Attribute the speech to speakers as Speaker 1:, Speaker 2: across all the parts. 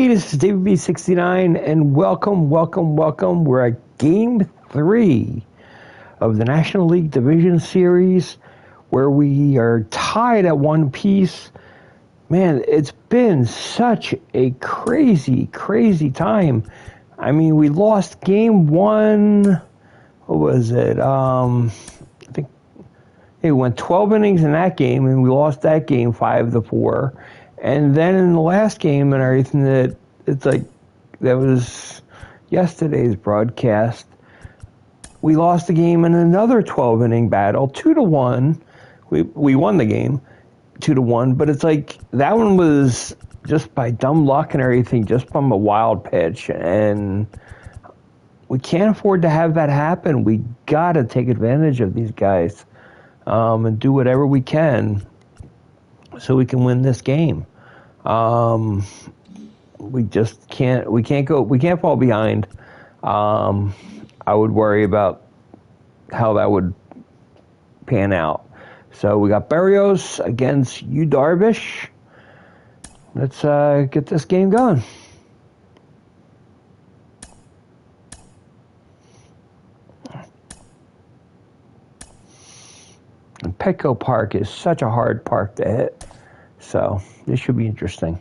Speaker 1: this is David B69, and welcome. We're at Game 3 of the National League Division Series, where we are tied at one piece. Man, it's been such a crazy time. I mean, we lost Game 1, what was it? I think it went 12 innings in that game, and we lost that game 5-4. And then in the last game and everything, that was yesterday's broadcast. We lost the game in another 12-inning battle, 2-1. We won the game, 2-1. But it's like that one was just by dumb luck and everything, just from a wild pitch, and we can't afford to have that happen. We gotta take advantage of these guys and do whatever we can so we can win this game. We just can't. We can't fall behind. I would worry about how that would pan out. So we got Berrios against Yu Darvish. Let's get this game going. And Petco Park is such a hard park to hit, so this should be interesting.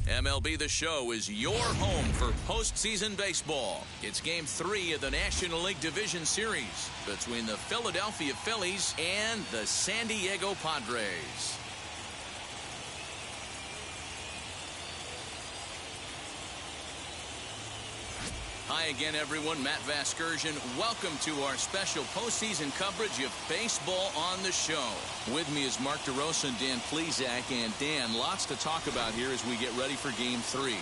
Speaker 2: MLB The Show is your home for postseason baseball. It's Game 3 of the National League Division Series between the Philadelphia Phillies and the San Diego Padres. Hi again, everyone. Matt Vasgersian. Welcome to our special postseason coverage of Baseball on the Show. With me is Mark DeRosa and Dan Plesac. And Dan, lots to talk about here as we get ready for Game 3.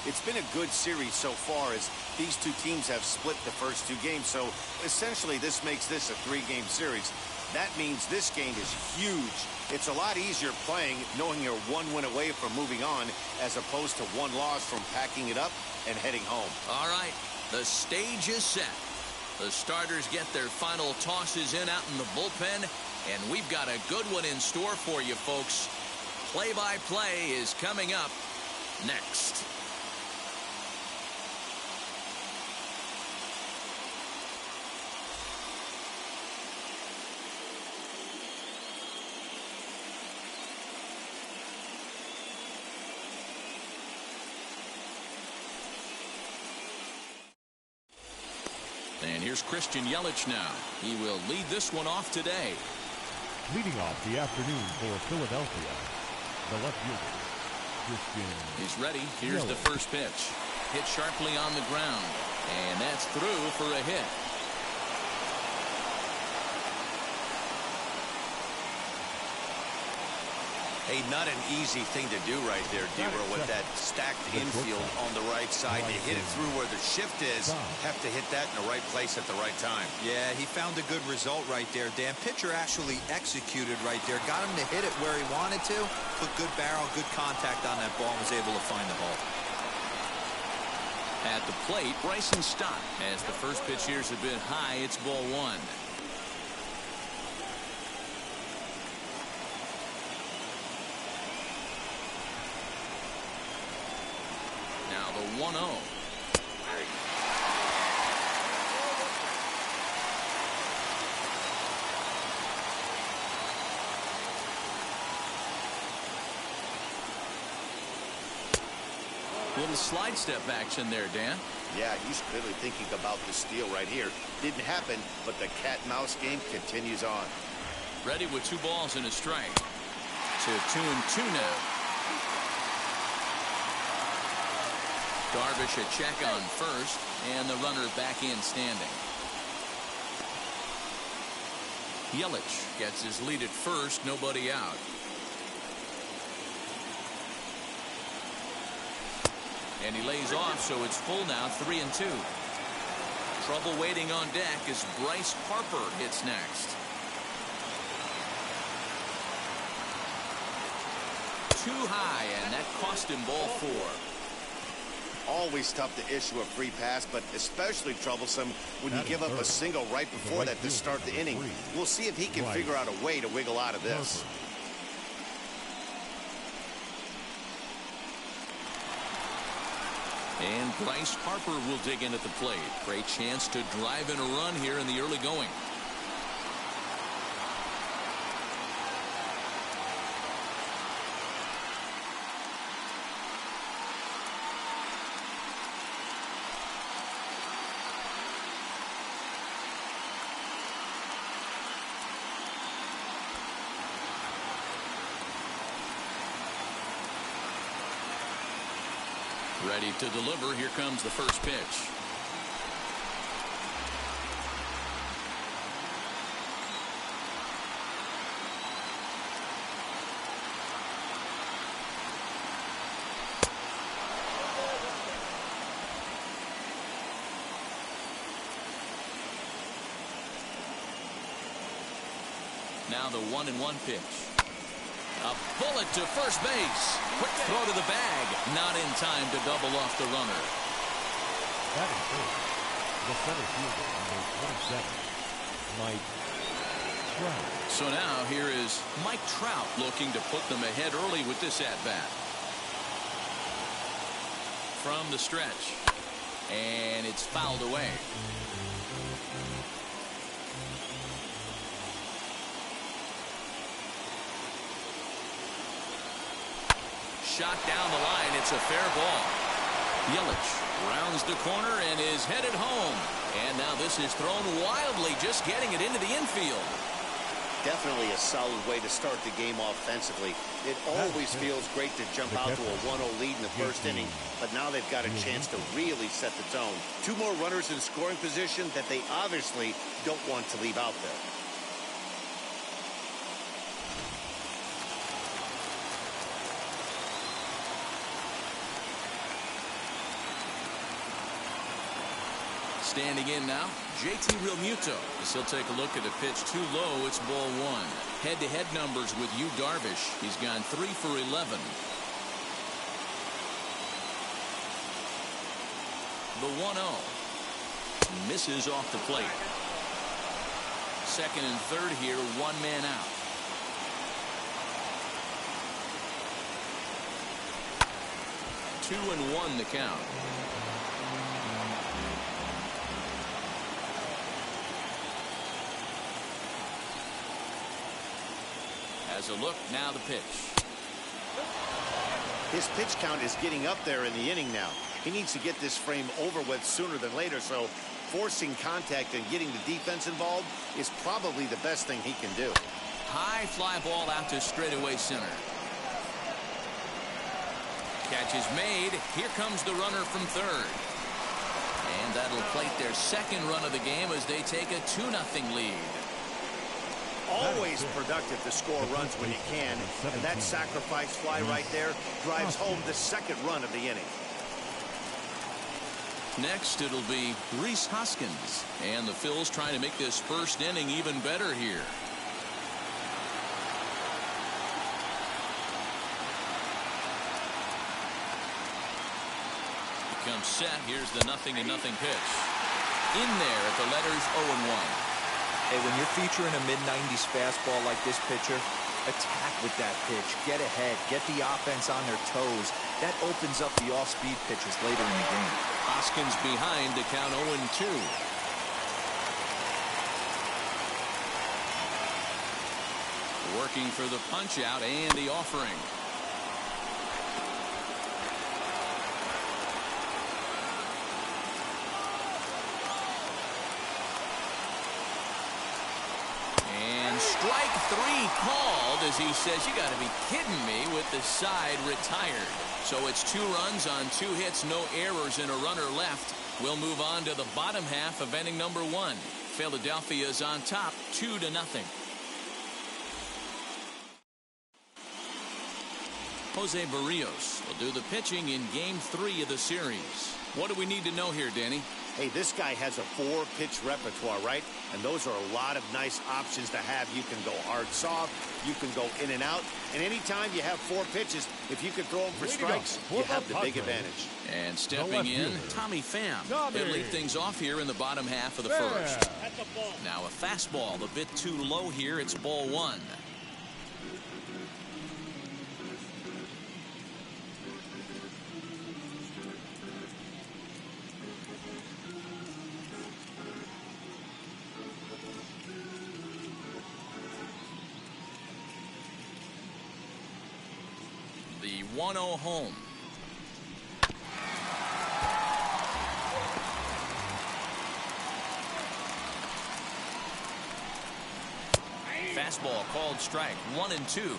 Speaker 3: It's been a good series so far, as these two teams have split the first two games. So essentially this makes this a three-game series. That means this game is huge. It's a lot easier playing knowing you're one win away from moving on, as opposed to one loss from packing it up and heading home.
Speaker 2: All right, the stage is set. The starters get their final tosses in out in the bullpen, and we've got a good one in store for you folks. Play-by-play is coming up next. And here's Christian Yelich now. He will lead this one off today.
Speaker 4: Leading off the afternoon for Philadelphia, the left fielder, Christian.
Speaker 2: He's ready. Here's the first pitch. Hit sharply on the ground. And that's through for a hit.
Speaker 3: Hey, not an easy thing to do right there, D-Row, with that stacked infield on the right side. To hit it through where the shift is, have to hit that in the right place at the right time.
Speaker 5: Yeah, he found a good result right there, Dan. Pitcher actually executed right there. Got him to hit it where he wanted to. Put good barrel, good contact on that ball, and was able to find the hole.
Speaker 2: At the plate, Bryson Stott. As the first pitch here is a bit high, it's ball one. The 1-0. Little slide step action there, Dan.
Speaker 3: Yeah, he's clearly thinking about the steal right here. Didn't happen, but the cat-mouse game continues on.
Speaker 2: Ready with 2 balls and a strike. To 2-2 now. Darvish a check on first, and the runner back in standing. Yelich gets his lead at first, nobody out. And he lays off, so it's full now, 3-2. Trouble waiting on deck as Bryce Harper hits next. Too high, and that cost him ball 4.
Speaker 3: Always tough to issue a free pass, but especially troublesome when you give up a single right before that to start the inning. We'll see if he can figure out a way to wiggle out of this.
Speaker 2: And Bryce Harper will dig in at the plate. Great chance to drive in a run here in the early going. Ready to deliver. Here comes the first pitch. Now the 1-1 pitch. A bullet to first base. Quick throw to the bag. Not in time to double off the runner.
Speaker 4: That is good. The center fielder, number 27, Mike Trout.
Speaker 2: So now here is Mike Trout looking to put them ahead early with this at-bat. From the stretch. And it's fouled away. Shot down the line. It's a fair ball. Yelich rounds the corner and is headed home. And now this is thrown wildly, just getting it into the infield.
Speaker 3: Definitely a solid way to start the game offensively. It always feels great to jump out to a 1-0 lead in the first inning, but now they've got a chance to really set the tone. Two more runners in scoring position that they obviously don't want to leave out there.
Speaker 2: Standing in now, JT Realmuto, as he'll take a look at a pitch too low. It's ball one. Head-to-head numbers with Yu Darvish. He's gone 3 for 11. The 1-0 misses off the plate. Second and third here, one man out. Two and one the count. As a look, now the pitch.
Speaker 3: His pitch count is getting up there in the inning now. He needs to get this frame over with sooner than later, so forcing contact and getting the defense involved is probably the best thing he can do.
Speaker 2: High fly ball out to straightaway center. Catch is made. Here comes the runner from third. And that'll plate their second run of the game as they take a 2-0 lead.
Speaker 3: Always productive to score runs when you can, and that sacrifice fly right there drives home the second run of the inning.
Speaker 2: Next, it'll be Rhys Hoskins, and the Phils trying to make this first inning even better here. Becomes set. Here's the 0-0 pitch. In there at the letters 0-1.
Speaker 5: Hey, when you're featuring a mid-90s fastball like this pitcher, attack with that pitch. Get ahead. Get the offense on their toes. That opens up the off-speed pitches later in the game.
Speaker 2: Hoskins behind to count 0-2. Working for the punch-out and the offering. Strike three called as he says, you got to be kidding me, with the side retired. So it's 2 runs on 2 hits, no errors, and a runner left. We'll move on to the bottom half of inning number 1. Philadelphia is on top 2-0. Jose Barrios will do the pitching in game 3 of the series. What do we need to know here, Danny?
Speaker 3: Hey, this guy has a 4-pitch repertoire, right? And those are a lot of nice options to have. You can go hard soft, you can go in and out, and anytime you have 4 pitches, if you can throw them for strikes, you have the big advantage.
Speaker 2: And stepping in, Tommy Pham. He'll lead things off here in the bottom half of the first. Now a fastball, a bit too low here. It's ball 1. The 1-0 home. Fastball called strike. 1-2.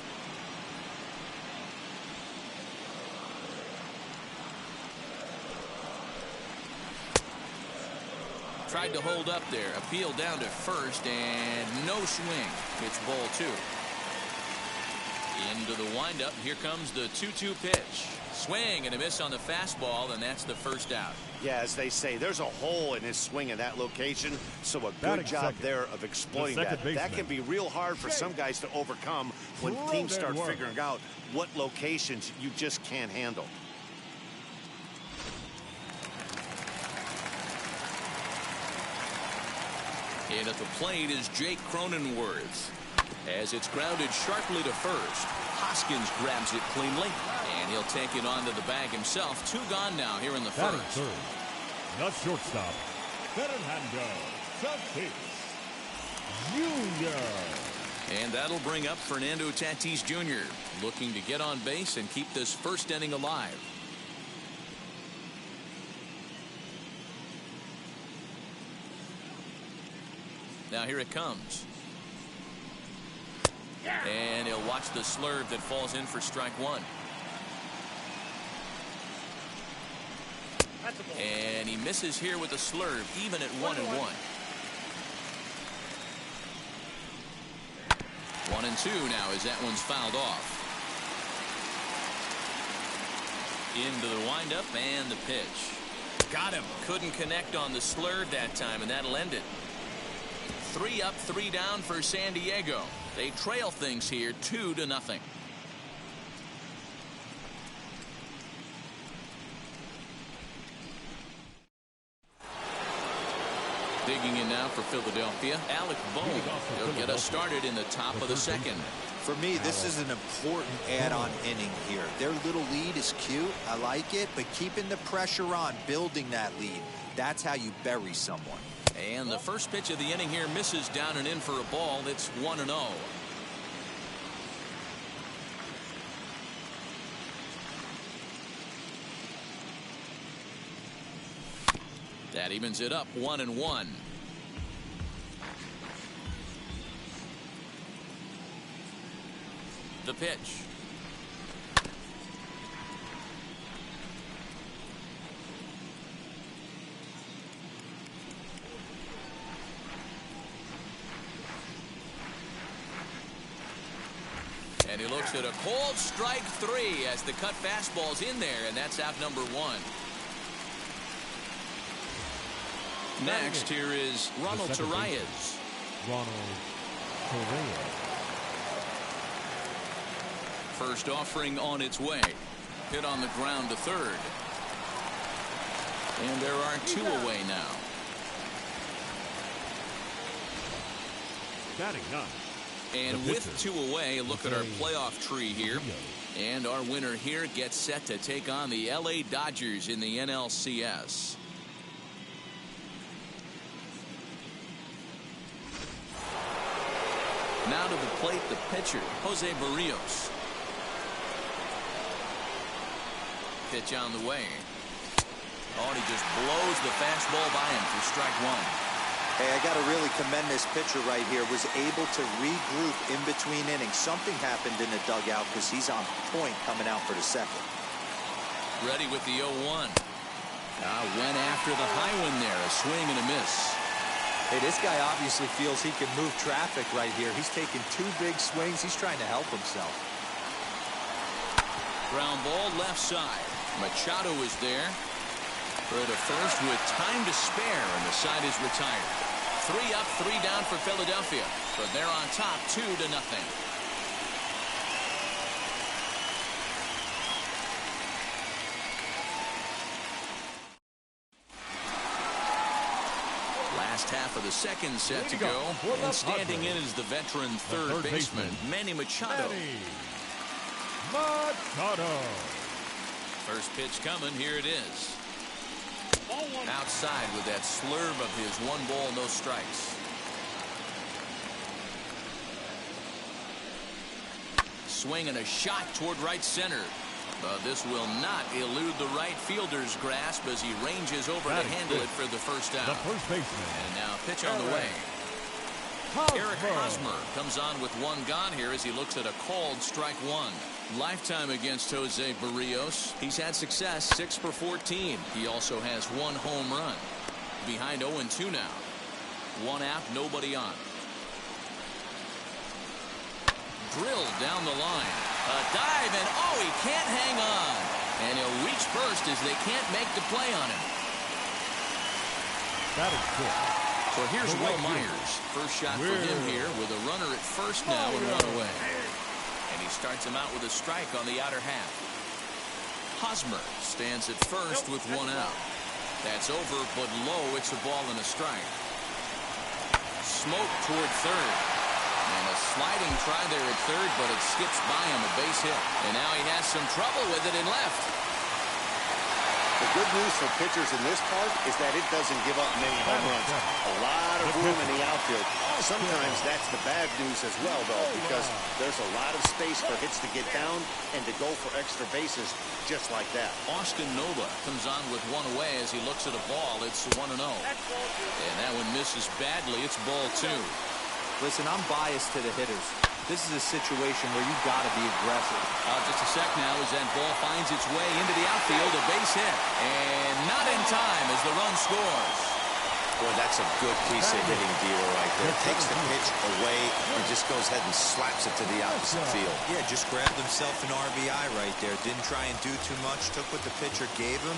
Speaker 2: Tried to hold up there. Appeal down to first and no swing. It's ball 2. Into the windup. Here comes the 2-2 pitch. Swing and a miss on the fastball, and that's the first out.
Speaker 3: Yeah, as they say, there's a hole in his swing in that location, so a good job there of exploiting that. That can be real hard for some guys to overcome when teams start figuring out what locations you just can't handle.
Speaker 2: And at the plate is Jake Cronenworth. As it's grounded sharply to first, Hoskins grabs it cleanly, and he'll take it onto the bag himself. 2 gone now here in the first.
Speaker 4: The shortstop, Fernando Tatis Jr.
Speaker 2: And that'll bring up Fernando Tatis Jr., looking to get on base and keep this first inning alive. Now here it comes. And he'll watch the slurve that falls in for strike 1. And he misses here with a slurve, even at 1-1. 1-2 now as that one's fouled off. Into the windup and the pitch. Got him. Couldn't connect on the slurve that time, and that'll end it. 3 up, 3 down for San Diego. They trail things here 2-0. Digging in now for Philadelphia, Alec Bohm. He'll get us started in the top of the second.
Speaker 5: For me, this is an important add-on inning here. Their little lead is cute. I like it, but keeping the pressure on, building that lead, that's how you bury someone.
Speaker 2: And the first pitch of the inning here misses down and in for a ball. It's 1-0. That evens it up 1-1. The pitch. And he looks at a cold strike 3 as the cut fastball's in there, and that's out number 1. Next, here is Ronald Torreyes. First offering on its way. Hit on the ground to third. And there are 2 away now.
Speaker 4: Batting 9.
Speaker 2: And with 2 away, look at our playoff tree here. And our winner here gets set to take on the LA Dodgers in the NLCS. Now to the plate, the pitcher, Jose Barrios. Pitch on the way. Oh, and he just blows the fastball by him for strike 1.
Speaker 5: Hey, I got to really commend this pitcher right here. Was able to regroup in between innings. Something happened in the dugout because he's on point coming out for the second.
Speaker 2: Ready with the 0-1. Went after the high one there. A swing and a miss.
Speaker 5: Hey, this guy obviously feels he can move traffic right here. He's taking 2 big swings. He's trying to help himself.
Speaker 2: Ground ball left side. Machado is there. Throw to first with time to spare, and the side is retired. 3 up, 3 down for Philadelphia, but they're on top 2-0. Last half of the second set to go, and standing in is the veteran third baseman, Manny Machado. First pitch coming, here it is. Outside with that slurve of his 1 ball, no strikes. Swing and a shot toward right center. This will not elude the right fielder's grasp as he ranges over to handle it for the first out.
Speaker 4: The first baseman.
Speaker 2: And now pitch on the way. Eric Hosmer comes on with 1 gone here as he looks at a called strike 1. Lifetime against Jose Barrios. He's had success, 6 for 14. He also has 1 home run. Behind 0-2 now. 1 out, nobody on. Drilled down the line. A dive, and oh, he can't hang on. And he'll reach first as they can't make the play on him.
Speaker 4: That is good.
Speaker 2: So here's Will Myers. First shot for him here with a runner at first now and 1 away. And he starts him out with a strike on the outer half. Hosmer stands at first with 1 out. That's over, but low. It's a ball and a strike. Smoke toward third. And a sliding try there at third, but it skips by him, a base hit. And now he has some trouble with it in left.
Speaker 3: The good news for pitchers in this park is that it doesn't give up many home runs. A lot of room in the outfield. Sometimes that's the bad news as well, though, because there's a lot of space for hits to get down and to go for extra bases just like that.
Speaker 2: Austin Nova comes on with 1 away as he looks at a ball. It's 1-0. And that one misses badly. It's ball 2.
Speaker 5: Listen, I'm biased to the hitters. This is a situation where you got to be aggressive.
Speaker 2: Just a sec now as that ball finds its way into the outfield, a base hit. And not in time as the run scores.
Speaker 3: Boy, that's a good piece of hitting, dealer, right there. Takes the pitch away and just goes ahead and slaps it to the opposite field.
Speaker 5: Yeah, just grabbed himself an RBI right there. Didn't try and do too much. Took what the pitcher gave him,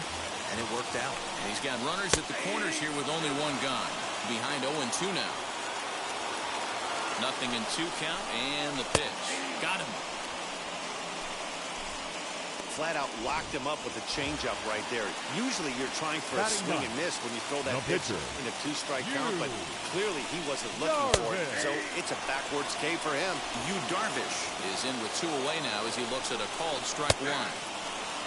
Speaker 5: and it worked out.
Speaker 2: And he's got runners at the corners here with only 1 gone. Behind 0-2 now. 0-2 count, and the pitch. Got him.
Speaker 3: Flat out locked him up with a changeup right there. Usually you're trying for a swing and miss when you throw that pitch in a 2-strike count, but clearly he wasn't looking for it. So it's a backwards K for him.
Speaker 2: Yu Darvish is in with 2 away now as he looks at a called strike 1.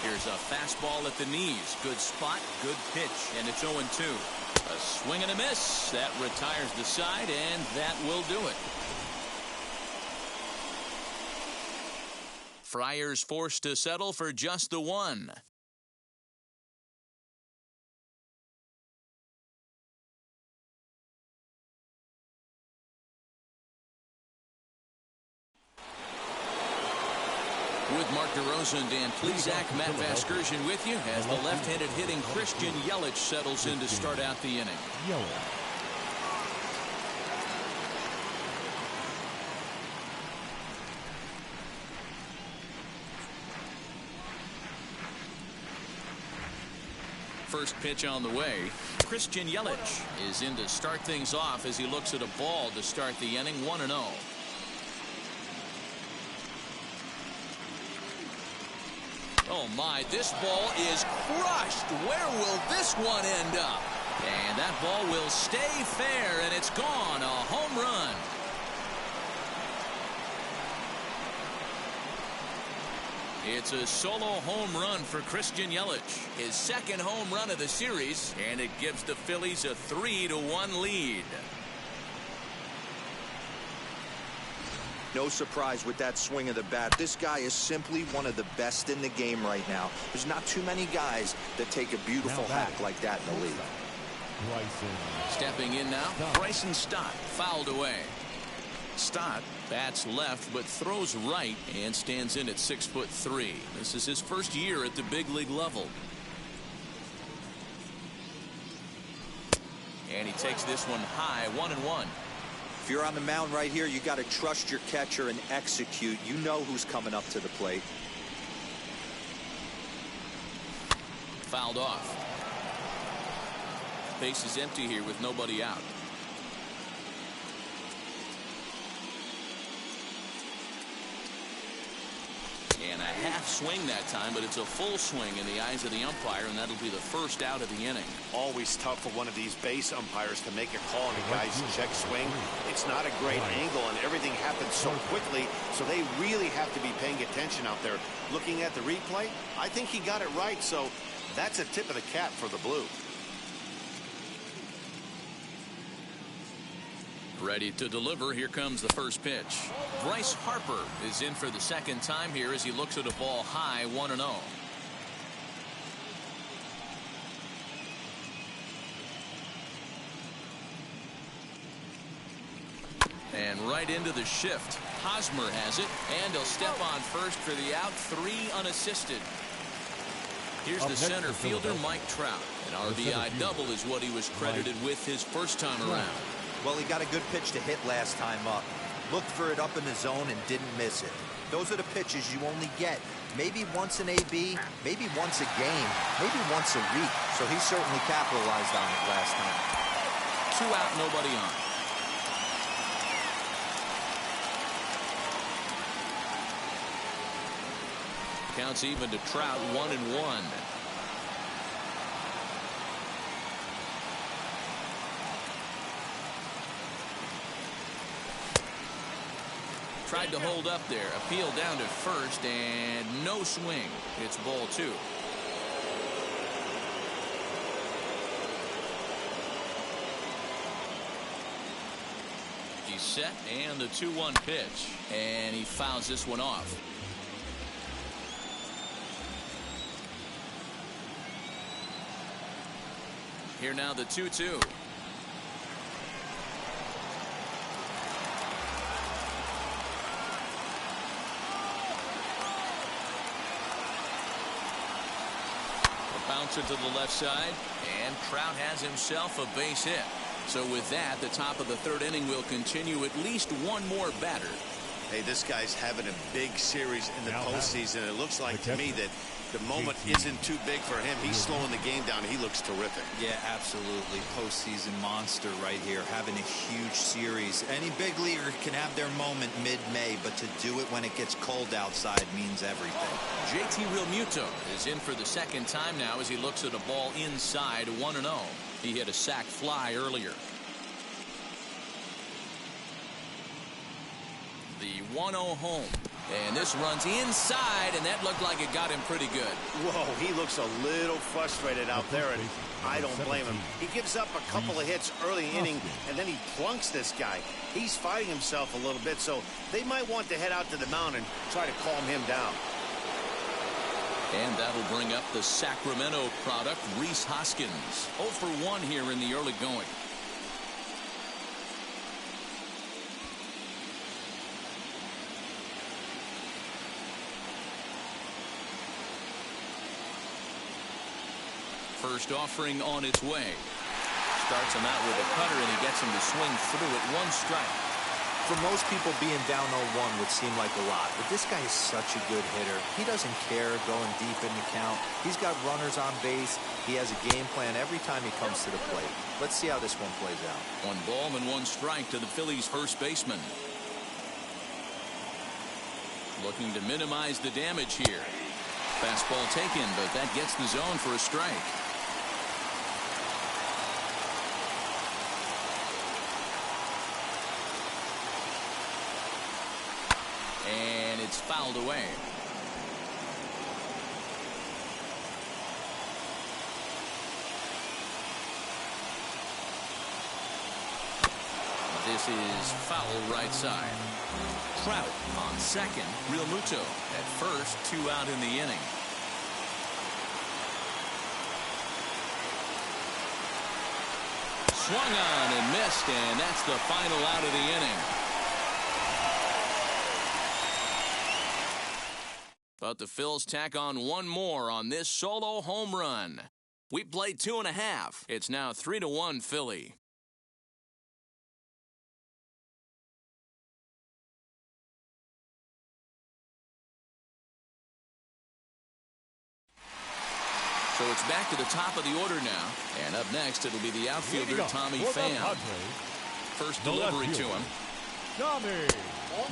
Speaker 2: Here's a fastball at the knees. Good spot, good pitch, and it's 0-2. A swing and a miss. That retires the side, and that will do it. Friars forced to settle for just the 1. With Mark DeRosa and Dan Plesac, Matt Vasgersian with you as the left-handed hitting Christian Yelich settles in to start out the inning. First pitch on the way. Christian Yelich is in to start things off as he looks at a ball to start the inning. 1-0. Oh my, this ball is crushed. Where will this one end up? And that ball will stay fair, and it's gone. A home run. It's a solo home run for Christian Yelich. His 2nd home run of the series, and it gives the Phillies a 3-1 lead.
Speaker 5: No surprise with that swing of the bat. This guy is simply one of the best in the game right now. There's not too many guys that take a beautiful hack like that in the league.
Speaker 2: Stepping in now, Bryson Stott fouled away. Stott bats left but throws right and stands in at 6'3". This is his first year at the big league level. And he takes this one high, 1-1.
Speaker 5: If you're on the mound right here, you got to trust your catcher and execute. You know who's coming up to the plate.
Speaker 2: Fouled off. Base is empty here with nobody out. And a half swing that time, but it's a full swing in the eyes of the umpire, and that'll be the first out of the inning.
Speaker 3: Always tough for one of these base umpires to make a call on a guy's check swing. It's not a great angle, and everything happens so quickly, so they really have to be paying attention out there. Looking at the replay, I think he got it right, so that's a tip of the cap for the Blue.
Speaker 2: Ready to deliver. Here comes the first pitch. Bryce Harper is in for the second time here as he looks at a ball high, 1-0. And right into the shift. Hosmer has it, and he'll step on first for the out. 3 unassisted. Here's the center fielder, Mike Trout. An RBI double is what he was credited with his first time around.
Speaker 5: Well, he got a good pitch to hit last time up. Looked for it up in the zone and didn't miss it. Those are the pitches you only get. Maybe once an AB, maybe once a game, maybe once a week. So he certainly capitalized on it last time.
Speaker 2: 2 out, nobody on. Counts even to Trout, 1-1. Tried to hold up there. Appeal down to first, and no swing. It's ball 2. He's set, and the 2-1 pitch. And he fouls this one off. Here now the 2-2. Bouncer to the left side, and Trout has himself a base hit. So with that, the top of the 3rd inning will continue. At least one more batter.
Speaker 3: Hey, this guy's having a big series in the postseason. It looks like to me that the moment isn't too big for him. He's slowing the game down. He looks terrific.
Speaker 5: Yeah, absolutely. Postseason monster right here, having a huge series. Any big leaguer can have their moment mid-May, but to do it when it gets cold outside means everything.
Speaker 2: JT Realmuto is in for the second time now as he looks at a ball inside, 1-0. He hit a sac fly earlier. The 1-0 home. And this runs inside, and that looked like it got him pretty good.
Speaker 3: Whoa, he looks a little frustrated out there, and I don't blame him. He gives up a couple of hits early inning, and then he plunks this guy. He's fighting himself a little bit, so they might want to head out to the mound and try to calm him down.
Speaker 2: And that'll bring up the Sacramento product, Rhys Hoskins. 0 for 1 here in the early going. First offering on its way. Starts him out with a cutter, and he gets him to swing through it. 1 strike.
Speaker 5: For most people, being down 0-1 would seem like a lot, but this guy is such a good hitter. He doesn't care going deep in the count. He's got runners on base. He has a game plan every time he comes to the plate. Let's see how this one plays out.
Speaker 2: 1 ball and 1 strike to the Phillies' first baseman. Looking to minimize the damage here. Fastball taken, but that gets the zone for a strike. And it's fouled away. This is foul right side. Trout on second. Realmuto at first. 2 out in the inning. Swung on and missed, and that's the final out of the inning. But the Phils tack on 1 more on this solo home run. We played 2.5. It's now 3-1 Philly. So it's back to the top of the order now. And up next, it'll be the outfielder, Tommy Pham. First delivery to him.
Speaker 4: Tommy.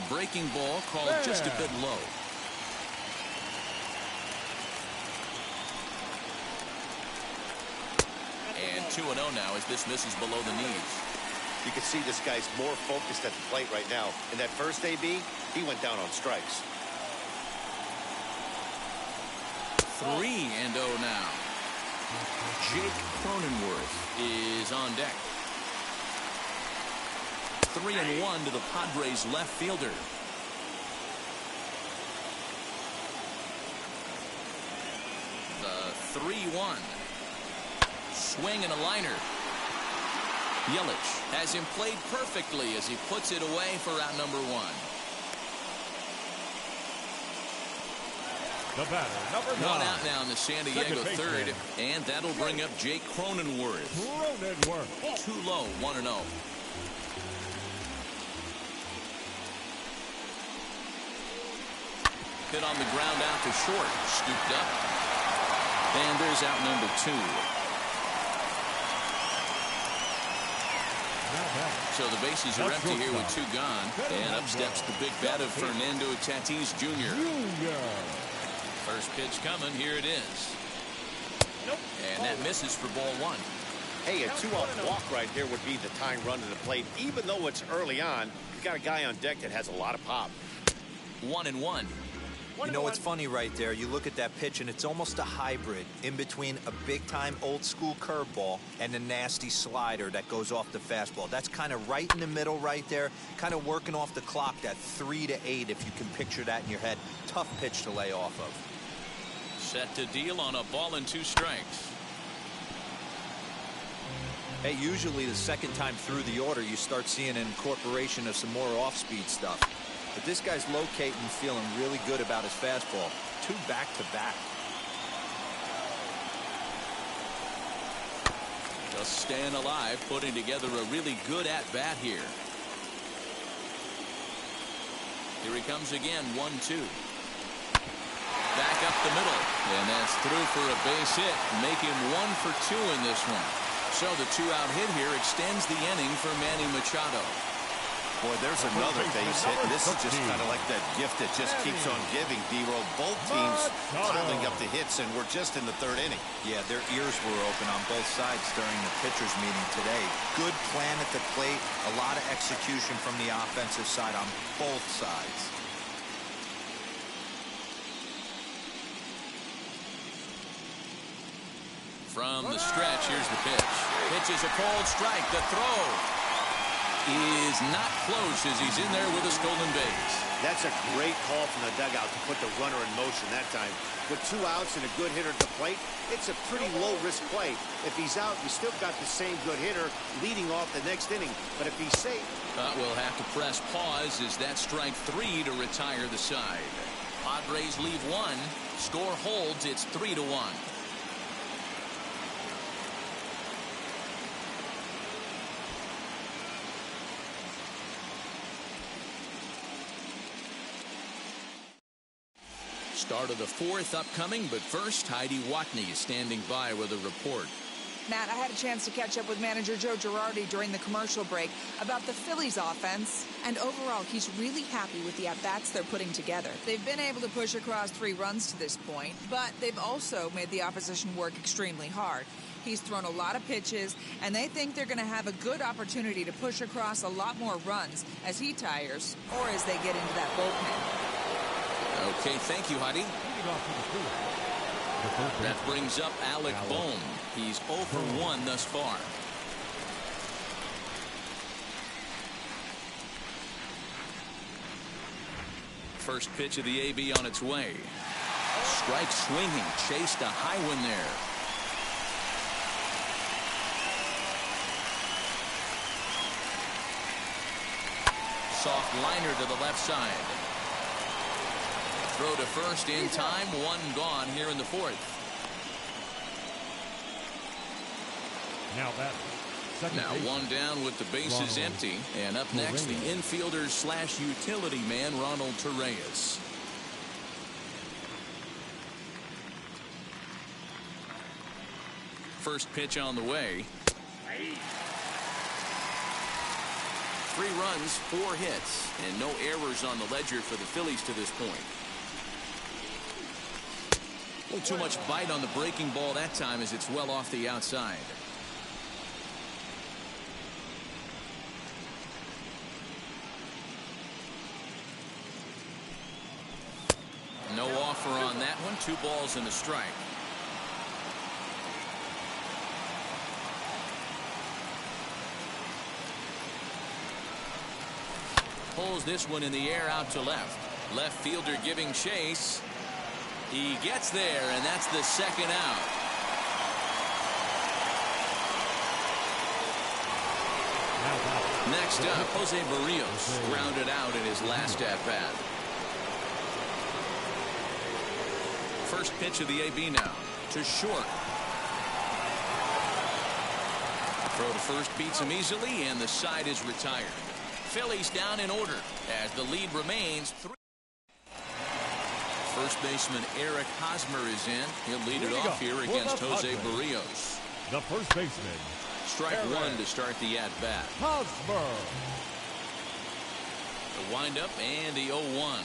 Speaker 2: Breaking ball called just a bit low. And 2-0 now as this misses below the knees.
Speaker 3: You can see this guy's more focused at the plate right now. In that first AB, he went down on strikes.
Speaker 2: 3-0 now. Jake Cronenworth is on deck. 3-1 to the Padres left fielder. The 3-1. Swing and a liner. Yelich has him played perfectly as he puts it away for out number 1.
Speaker 4: The batter, number 9.
Speaker 2: One out now in the San Diego third, and that'll bring up Jake Cronenworth. Too low, 1-0. Hit on the ground out to short, scooped up. And there's out number 2. So the bases are empty here with 2 gone. And up steps the big bat of Fernando Tatis Jr. First pitch coming. Here it is. And that misses for ball 1.
Speaker 3: Hey, a 2-out walk right there would be the tying run to the plate. Even though it's early on, you've got a guy on deck that has a lot of pop.
Speaker 2: 1-1.
Speaker 5: You know, it's funny right there. You look at that pitch, and it's almost a hybrid in between a big-time old-school curveball and a nasty slider that goes off the fastball. That's kind of right in the middle right there, kind of working off the clock, that 3 to 8, if you can picture that in your head. Tough pitch to lay off of.
Speaker 2: Set to deal on a ball and 2 strikes.
Speaker 5: Hey, usually the second time through the order, you start seeing an incorporation of some more off-speed stuff. But this guy's locating, feeling really good about his fastball. 2 back-to-back.
Speaker 2: Just staying alive, putting together a really good at-bat here. Here he comes again, 1-2. Back up the middle, and that's through for a base hit, making 1 for 2 in this one. So the 2-out hit here extends the inning for Manny Machado.
Speaker 3: Boy, there's another base hit, and this is just kind of like that gift that just keeps on giving, D-Row. Both teams piling up the hits, and we're just in the 3rd inning.
Speaker 5: Yeah, their ears were open on both sides during the pitchers' meeting today. Good plan at the plate, a lot of execution from the offensive side on both sides.
Speaker 2: From the stretch, here's the pitch. Pitch is a called strike. The throw is not close as he's in there with a stolen base.
Speaker 3: That's a great call from the dugout to put the runner in motion that time. With 2 outs and a good hitter at the plate, it's a pretty low-risk play. If he's out, you still got the same good hitter leading off the next inning. But if he's safe...
Speaker 2: we'll have to press pause as that strike 3 to retire the side. Padres leave 1. Score holds. It's 3-1. Start of the 4th upcoming, but first, Heidi Watney is standing by with a report.
Speaker 6: Matt, I had a chance to catch up with manager Joe Girardi during the commercial break about the Phillies offense, and overall, he's really happy with the at-bats they're putting together. They've been able to push across 3 runs to this point, but they've also made the opposition work extremely hard. He's thrown a lot of pitches, and they think they're going to have a good opportunity to push across a lot more runs as he tires or as they get into that bullpen.
Speaker 2: Okay, thank you, Heidi. That brings up Alec Bohm. He's 0 for 1 thus far. First pitch of the AB on its way. Strike swinging, chased a high one there. Soft liner to the left side. Throw to first in time. 1 gone here in the 4th. Now 1 down with the bases empty. And up next, the infielder / utility man, Ronald Torreyes. First pitch on the way. 3 runs, 4 hits, and no errors on the ledger for the Phillies to this point. A little too much bite on the breaking ball that time as it's well off the outside. No offer on that one. 2 balls and a strike. Pulls this one in the air out to left. Left fielder giving chase. He gets there, and that's the second out. Next up, Jose Barrios grounded out in his last at-bat. First pitch of the AB now to short. Throw to first beats him easily, and the side is retired. Phillies down in order as the lead remains 3. First baseman Eric Hosmer is in. He'll lead it off here against Jose Barrios.
Speaker 4: The first baseman.
Speaker 2: Strike one to start the at-bat.
Speaker 4: Hosmer.
Speaker 2: The windup and the 0-1.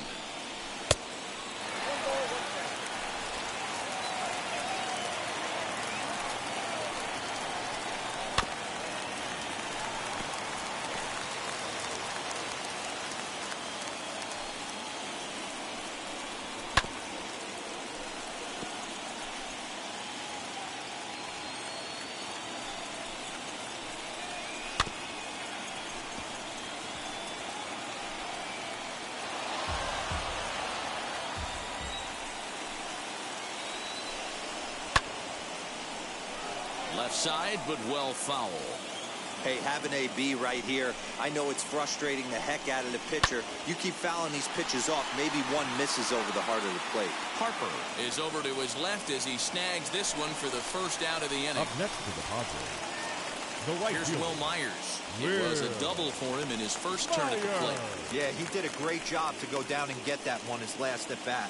Speaker 2: Left side, but well foul.
Speaker 5: Hey, have an AB right here. I know it's frustrating the heck out of the pitcher. You keep fouling these pitches off, maybe one misses over the heart of the plate.
Speaker 2: Harper is over to his left as he snags this one for the first out of the inning.
Speaker 4: Up next to the Padres, the right
Speaker 2: Here's
Speaker 4: fielder.
Speaker 2: Will Myers. It was a double for him in his first turn at the plate.
Speaker 5: Yeah, he did a great job to go down and get that one his last at bat.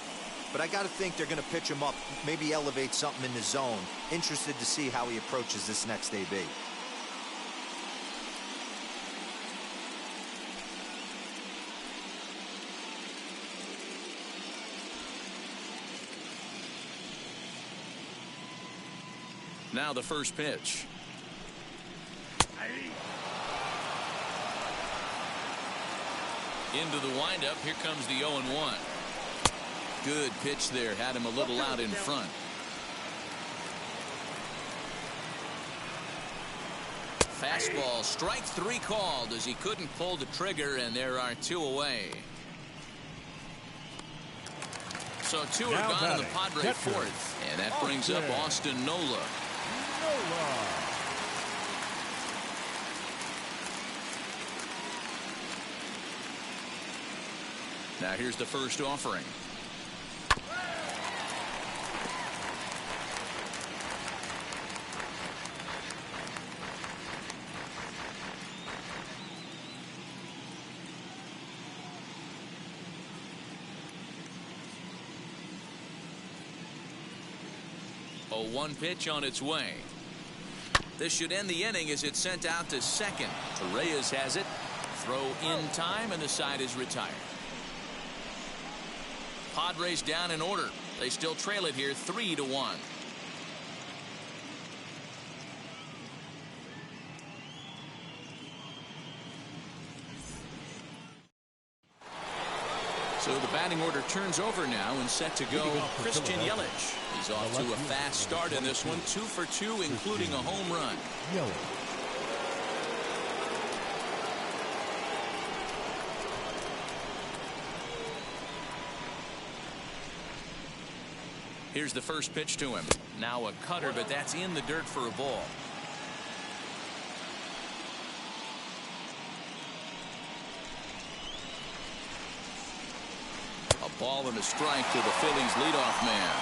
Speaker 5: But I got to think they're going to pitch him up, maybe elevate something in the zone. Interested to see how he approaches this next AB.
Speaker 2: Now the first pitch. Into the windup. Here comes the 0-1. Good pitch there. Had him a little out in front. Fastball, strike 3 called as he couldn't pull the trigger, and there are 2 away. So 2 are gone in the Padres fourth, and that brings up Austin Nola. Now here's the first offering. A 1 pitch on its way. This should end the inning as it's sent out to second. Reyes has it. Throw in time, and the side is retired. Padres down in order. They still trail it here 3-1. So the batting order turns over now and set to go Christian Yelich. He's off to a fast start in this one. 2 for 2, including a home run. Here's the first pitch to him. Now a cutter, but that's in the dirt for a ball. A ball and a strike to the Phillies leadoff man.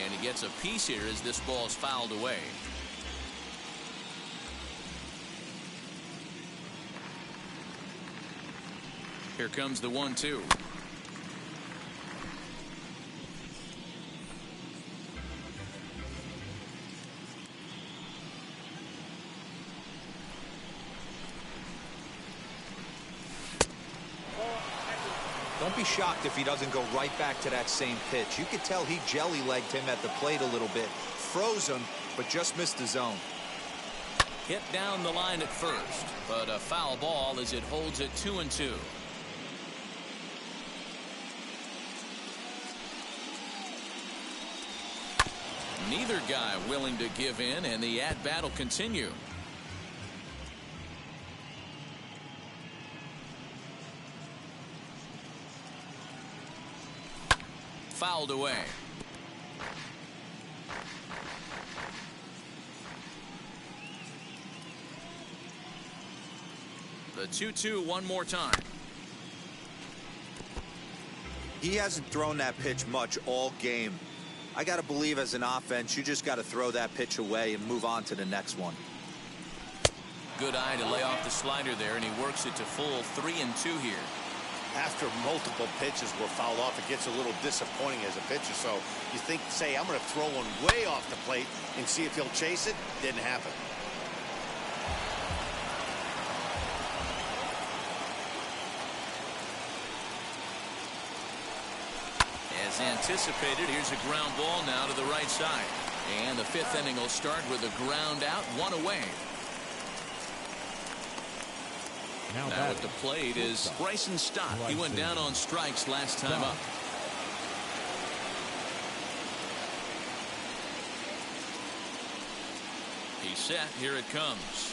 Speaker 2: And he gets a piece here as this ball's fouled away. Here comes the 1-2.
Speaker 5: be shocked if he doesn't go right back to that same pitch. You could tell he jelly-legged him at the plate a little bit. Froze him, but just missed the zone.
Speaker 2: Hit down the line at first, but a foul ball as it holds it 2-2. Neither guy willing to give in, and the at-bat will continue. Fouled away. The 2-2 one more time.
Speaker 5: He hasn't thrown that pitch much all game. I got to believe as an offense, you just got to throw that pitch away and move on to the next one.
Speaker 2: Good eye to lay off the slider there, and he works it to full 3-2 here.
Speaker 3: After multiple pitches were fouled off, it gets a little disappointing as a pitcher. So you think, say, I'm going to throw one way off the plate and see if he'll chase it. Didn't happen.
Speaker 2: As anticipated, here's a ground ball now to the right side. And the fifth inning will start with a ground out, one away. Now at the plate is Bryson Stott. He went down on strikes last time up. He's set. Here it comes.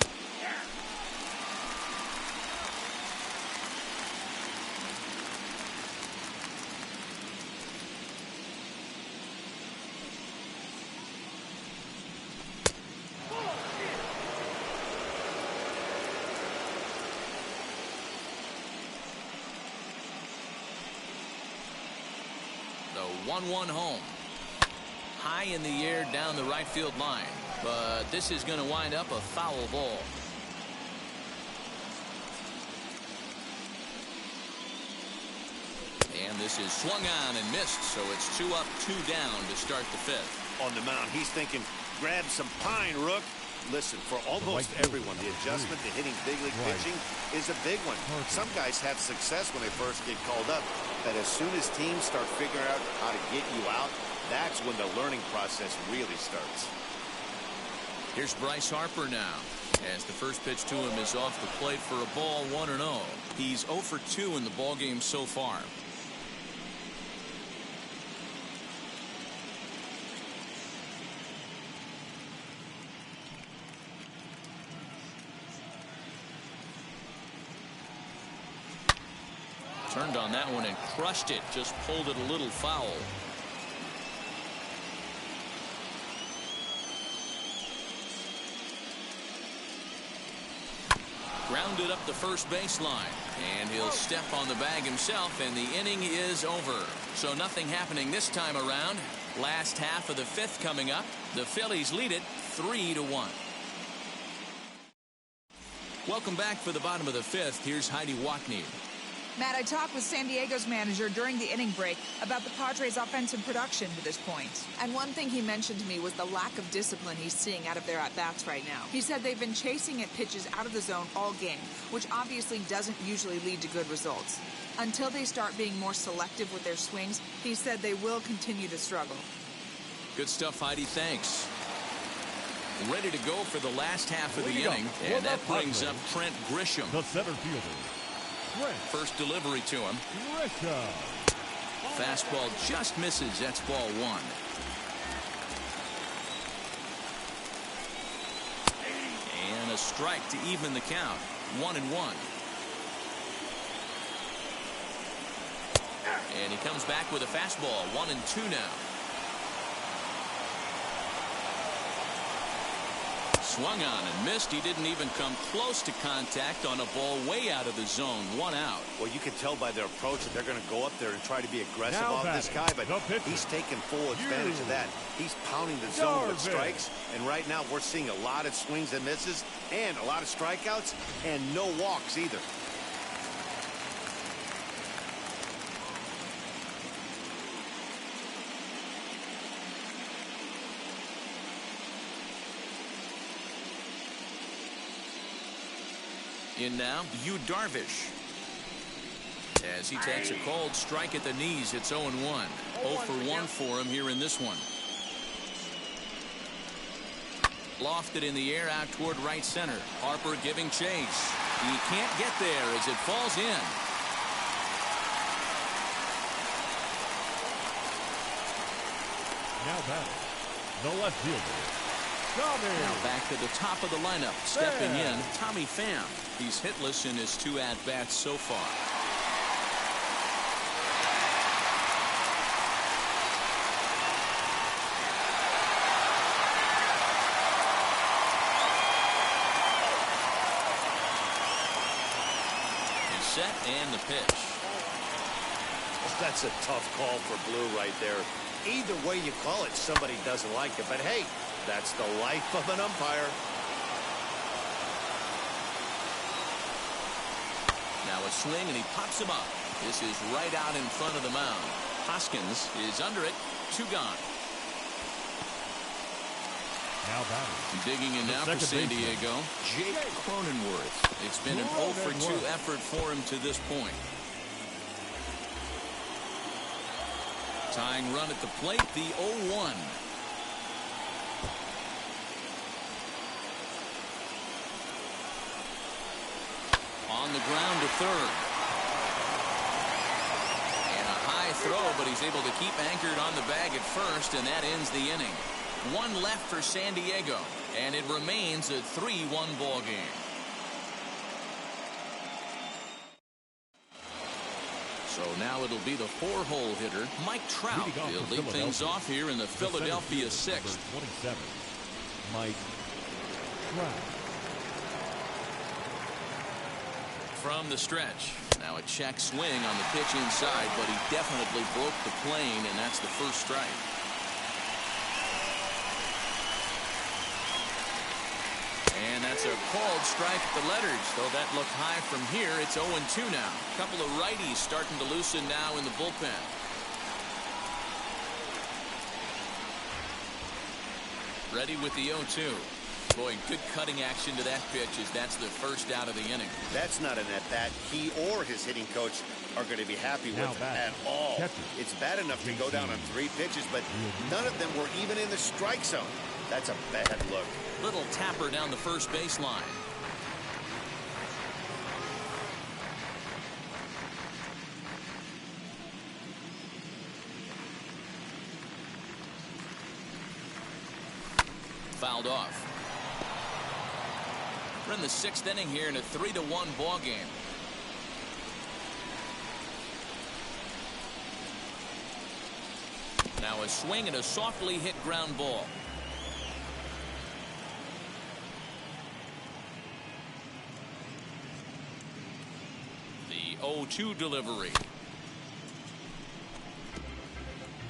Speaker 2: The 1-1 home. High in the air down the right field line. But this is going to wind up a foul ball. And this is swung on and missed, so it's 2 up, 2 down to start the fifth.
Speaker 3: On the mound, he's thinking, grab some pine, Rook. Listen, for almost everyone, the adjustment to hitting big league pitching is a big one. Some guys have success when they first get called up, but as soon as teams start figuring out how to get you out, that's when the learning process really starts.
Speaker 2: Here's Bryce Harper now, as the first pitch to him is off the plate for a ball, 1-0. He's 0 for 2 in the ballgame so far. Turned on that one and crushed it. Just pulled it a little foul. Grounded up the first baseline. And he'll step on the bag himself, and the inning is over. So nothing happening this time around. Last half of the fifth coming up. The Phillies lead it 3-1. Welcome back for the bottom of the fifth. Here's Heidi Watney.
Speaker 6: Matt, I talked with San Diego's manager during the inning break about the Padres' offensive production to this point. And one thing he mentioned to me was the lack of discipline he's seeing out of their at-bats right now. He said they've been chasing at pitches out of the zone all game, which obviously doesn't usually lead to good results. Until they start being more selective with their swings, he said they will continue to struggle.
Speaker 2: Good stuff, Heidi. Thanks. Ready to go for the last half of the inning, and that brings up Trent Grisham.
Speaker 4: The center fielder.
Speaker 2: First delivery to him. Fastball just misses. That's ball 1. And a strike to even the count. 1-1. And he comes back with a fastball. 1-2 now. Swung on and missed. He didn't even come close to contact on a ball way out of the zone. 1 out.
Speaker 3: Well, you can tell by their approach that they're going to go up there and try to be aggressive off this guy, but he's taking full advantage of that. He's pounding the zone with strikes, and right now we're seeing a lot of swings and misses and a lot of strikeouts and no walks either.
Speaker 2: In now, Yu Darvish. As he takes a cold strike at the knees, it's 0-1. 0 for 1 for him here in this one. Lofted in the air out toward right center. Harper giving chase. He can't get there as it falls in.
Speaker 4: Now batting, the left fielder, Tommy.
Speaker 2: Now back to the top of the lineup. Stepping in, Tommy Pham. He's hitless in his 2 at-bats so far. He's set and the pitch.
Speaker 3: That's a tough call for Blue right there. Either way you call it, somebody doesn't like it. But hey, that's the life of an umpire.
Speaker 2: Now a swing, and he pops him up. This is right out in front of the mound. Hoskins is under it. 2 gone.
Speaker 4: Now batting,
Speaker 2: Digging in now for San Diego, Jake Cronenworth. It's been an 0 for 2 effort for him to this point. Tying run at the plate, the 0-1. On the ground to third. And a high throw, but he's able to keep anchored on the bag at first, and that ends the inning. 1 left for San Diego, and it remains a 3-1 ball game. So now it'll be the 4-hole hitter, Mike Trout. He'll lead things off here in the Philadelphia 6th.
Speaker 4: 27, Mike Trout.
Speaker 2: From the stretch. Now a check swing on the pitch inside, but he definitely broke the plane, and that's the first strike. And that's a called strike at the letters. Though that looked high from here, it's 0-2 now. A couple of righties starting to loosen now in the bullpen. Ready with the 0-2. Boy, good cutting action to that pitch as that's the first out of the inning.
Speaker 3: That's not an at-bat he or his hitting coach are going to be happy with at all. It's bad enough to go down on 3 pitches, but none of them were even in the strike zone. That's a bad look.
Speaker 2: Little tapper down the first baseline. Fouled off. We're in the 6th inning here in a 3-1 ball game. Now a swing and a softly hit ground ball. The 0-2 delivery.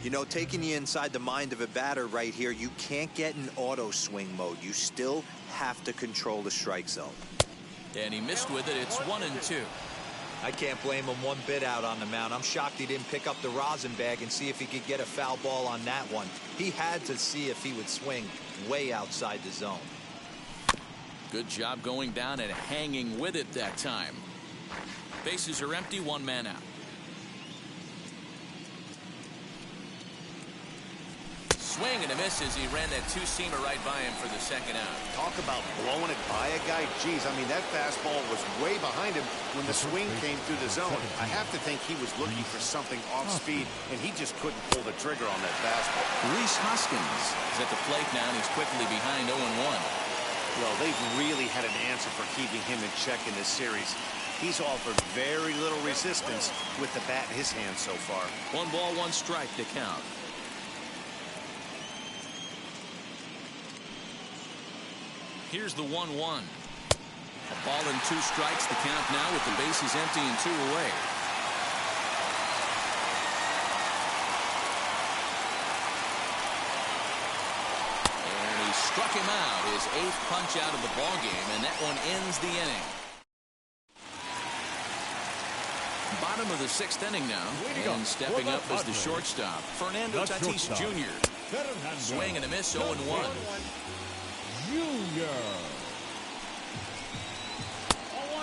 Speaker 5: You know, taking you inside the mind of a batter right here, you can't get in auto swing mode. You still have to control the strike zone.
Speaker 2: And he missed with it. It's 1-2.
Speaker 5: I can't blame him one bit out on the mound. I'm shocked he didn't pick up the rosin bag and see if he could get a foul ball on that one. He had to see if he would swing way outside the zone.
Speaker 2: Good job going down and hanging with it that time. Bases are empty, 1 man out. Swing and a miss as he ran that 2-seamer right by him for the 2nd out.
Speaker 3: Talk about blowing it by a guy. Geez, I mean, that fastball was way behind him when the swing came through the zone. I have to think he was looking for something off speed, and he just couldn't pull the trigger on that fastball.
Speaker 2: Rhys Hoskins is at the plate now, and he's quickly behind 0-1.
Speaker 3: Well, they've really had an answer for keeping him in check in this series. He's offered very little resistance with the bat in his hand so far.
Speaker 2: 1 ball, 1 strike to count. Here's the 1-1. A ball and 2 strikes. The count now with the bases empty and 2 away. And he struck him out. His 8th punch out of the ball game, and that one ends the inning. Bottom of the 6th inning now, and stepping up as the shortstop, Fernando Tatis Jr. Swing and a miss, 0-1.
Speaker 4: Junior.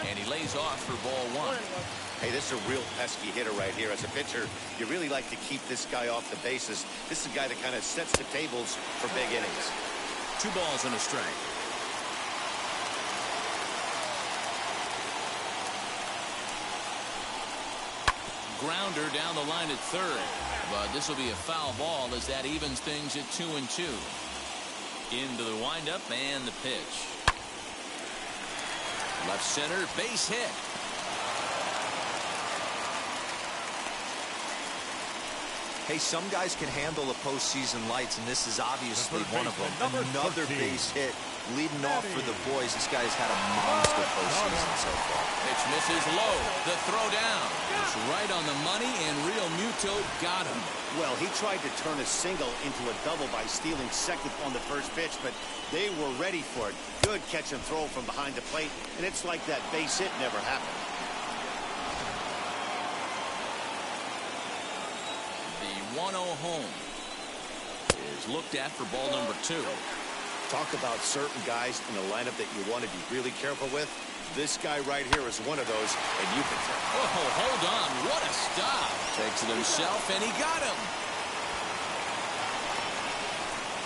Speaker 2: And he lays off for ball 1.
Speaker 3: Hey, this is a real pesky hitter right here. As a pitcher, you really like to keep this guy off the bases. This is a guy that kind of sets the tables for big innings.
Speaker 2: 2 balls and a strike. Grounder down the line at third, but this will be a foul ball as that evens things at 2-2. Into the windup and the pitch. Left center, base hit.
Speaker 5: Hey, some guys can handle the postseason lights, and this is obviously one of them. Another base hit leading off for the boys. This guy's had a monster postseason so far.
Speaker 2: Pitch misses low. The throw down. It's right on the money, and Real Muto got him.
Speaker 3: Well, he tried to turn a single into a double by stealing second on the first pitch, but they were ready for it. Good catch and throw from behind the plate, and it's like that base hit never happened.
Speaker 2: The 1-0 home is looked at for ball number 2.
Speaker 3: Talk about certain guys in the lineup that you want to be really careful with. This guy right here is one of those, and you can tell.
Speaker 2: Oh, hold on. What a stop. Takes it himself, and he got him.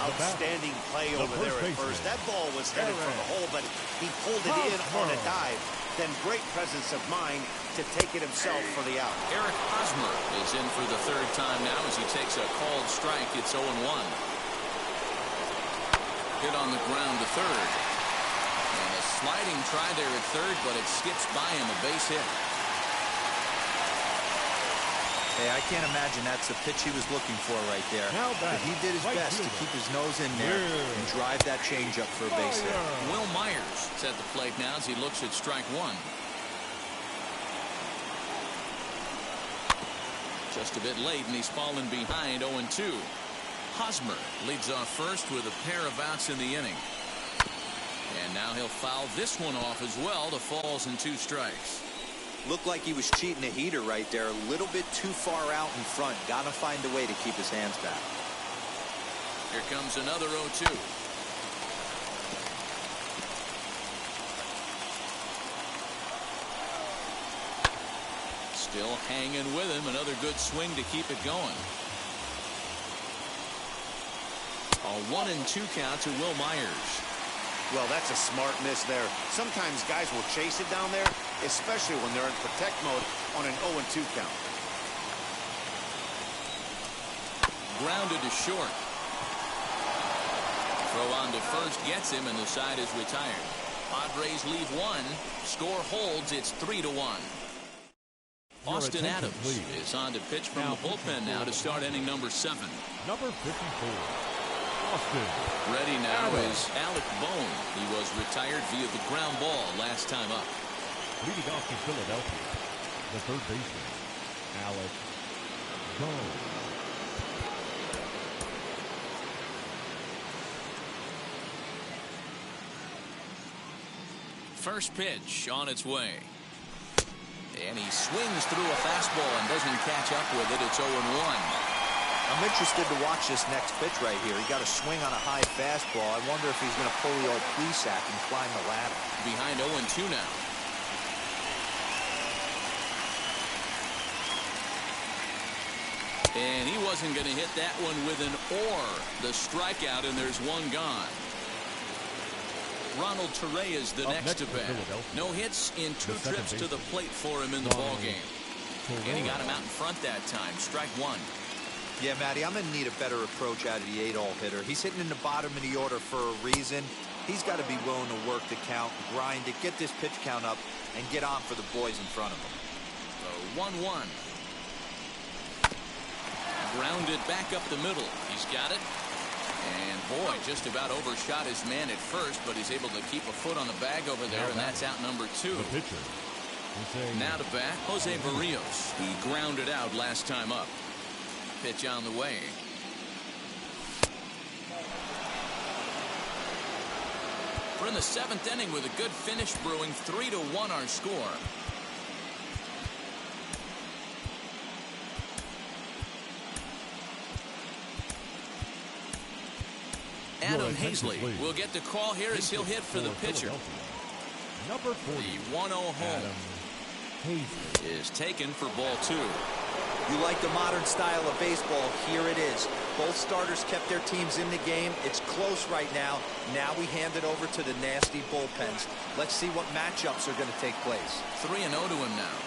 Speaker 3: Outstanding play over there at first. That ball was headed for the hole, but he pulled it in on a dive. Then great presence of mind to take it himself for the out.
Speaker 2: Eric Hosmer is in for the 3rd time now as he takes a called strike. It's 0-1. Hit on the ground to third. And a sliding try there at third, but it skips by him, a base hit.
Speaker 5: Hey, I can't imagine that's the pitch he was looking for right there. But he did his best to keep his nose in there and drive that changeup for a base hit.
Speaker 2: Will Myers is at the plate now as he looks at strike 1. Just a bit late, and he's fallen behind 0-2. Hosmer leads off first with a pair of outs in the inning. And now he'll foul this one off as well to falls and 2 strikes.
Speaker 5: Looked like he was cheating a heater right there. A little bit too far out in front. Got to find a way to keep his hands back.
Speaker 2: Here comes another 0-2. Still hanging with him. Another good swing to keep it going. A 1-2 count to Will Myers.
Speaker 3: Well, that's a smart miss there. Sometimes guys will chase it down there, especially when they're in protect mode on an 0-2 count.
Speaker 2: Grounded to short. Throw on to first gets him, and the side is retired. Padres leave 1. Score holds. It's 3-1. Austin Adams is on to pitch from the bullpen now to start inning number 7.
Speaker 4: Number 54. Austin.
Speaker 2: Ready now is Alec Bohm. He was retired via the ground ball last time up.
Speaker 4: Leading off to Philadelphia, the 3rd baseman, Alec Bohm.
Speaker 2: First pitch on its way. And he swings through a fastball and doesn't catch up with it. It's 0-1.
Speaker 5: I'm interested to watch this next pitch right here. He got a swing on a high fastball. I wonder if he's going to pull the old Plesac and climb the ladder.
Speaker 2: Behind 0-2 now. And he wasn't going to hit that one with an or. The strikeout, and there's one gone. Ronald Torre is the next to bat. No hits in 2 trips to the plate for him in the ballgame. And he got him out in front that time. Strike 1.
Speaker 5: Yeah, Matty, I'm going to need a better approach out of the 8-all hitter. He's hitting in the bottom of the order for a reason. He's got to be willing to work the count, grind it, get this pitch count up, and get on for the boys in front of him.
Speaker 2: So 1-1. Grounded back up the middle. He's got it. And boy, just about overshot his man at first, but he's able to keep a foot on the bag over there, and that's out number 2.
Speaker 4: The pitcher.
Speaker 2: Now to bat, Jose Barrios. He grounded out last time up. Pitch on the way. We're in the 7th inning with a good finish brewing. 3-1 our score. Adam Hazley will get the call here as he'll hit for the pitcher.
Speaker 4: Number 40.
Speaker 2: The 1-0 home. is taken for ball 2.
Speaker 5: You like the modern style of baseball, here it is. Both starters kept their teams in the game. It's close right now. Now we hand it over to the nasty bullpens. Let's see what matchups are going to take place.
Speaker 2: 3-0 to him now.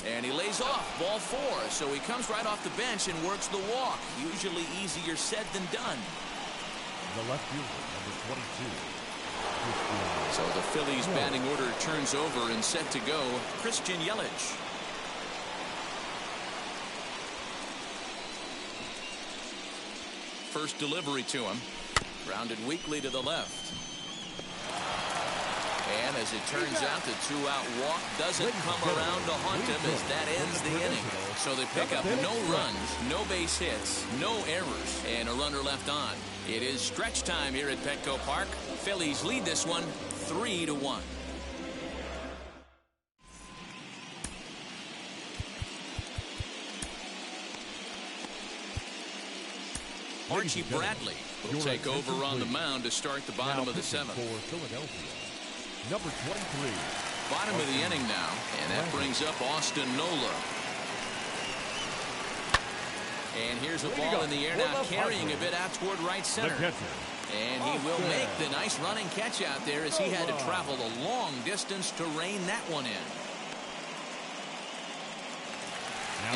Speaker 2: And he lays off, ball 4, so he comes right off the bench and works the walk. Usually easier said than done.
Speaker 4: The left fielder, number 22.
Speaker 2: So the Phillies batting order turns over and set to go. Christian Yelich. First delivery to him. Grounded weakly to the left. And as it turns out, the 2-out walk doesn't come around to haunt him as that ends the inning. So they pick up no runs, no base hits, no errors, and a runner left on. It is stretch time here at Petco Park. Phillies lead this one 3-1. Archie Bradley will take over on the mound to start the bottom of the 7th.
Speaker 4: For Philadelphia, number 23.
Speaker 2: Bottom of the inning now, and that brings up Austin Nola. And here's a ball in the air now, carrying a bit out toward right center. And he will make the nice running catch out there as he had to travel a long distance to rein that one in.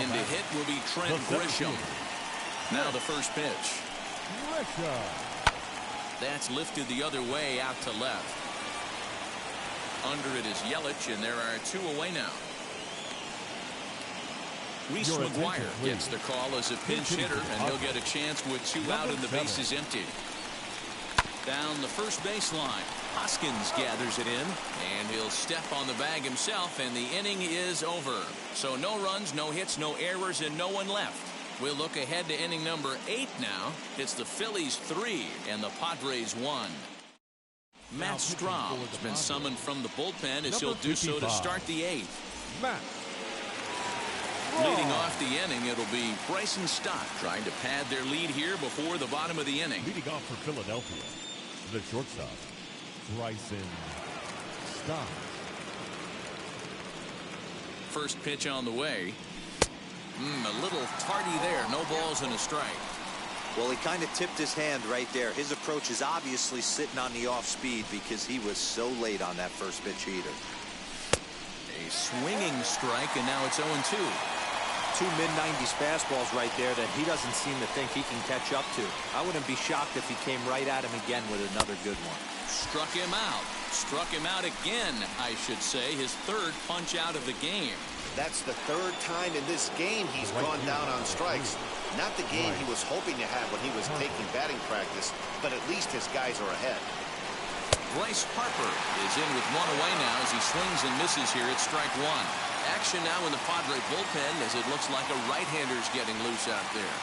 Speaker 2: And the hit will be Trent Grisham. Now the first pitch. That's lifted the other way out to left. Under it is Yelich, and there are 2 away now. Reese McGuire gets the call as a pinch hitter, and he'll get a chance with 2 out and the bases empty. Down the first baseline, Hoskins gathers it in, and he'll step on the bag himself, and the inning is over. So no runs, no hits, no errors, and no one left. We'll look ahead to inning number 8 now. It's the Phillies 3 and the Padres 1. Matt Strahm has been summoned from the bullpen as he'll do so to start the 8th. Leading off the inning, it'll be Bryson Stott trying to pad their lead here before the bottom of the inning.
Speaker 4: Leading off for Philadelphia, the shortstop, Bryson Stott.
Speaker 2: First pitch on the way. A little tardy there. No balls and a strike.
Speaker 5: Well, he kind of tipped his hand right there. His approach is obviously sitting on the off speed because he was so late on that first pitch heater.
Speaker 2: A swinging strike, and now it's 0-2.
Speaker 5: 2 mid-90s fastballs right there that he doesn't seem to think he can catch up to. I wouldn't be shocked if he came right at him again with another good one.
Speaker 2: Struck him out. Struck him out again, I should say. His 3rd punch out of the game.
Speaker 3: That's the 3rd time in this game he's gone down on strikes. Not the game he was hoping to have when he was taking batting practice, but at least his guys are ahead.
Speaker 2: Bryce Harper is in with 1 away now as he swings and misses here at strike 1. Action now in the Padre bullpen as it looks like a right-hander's getting loose out there.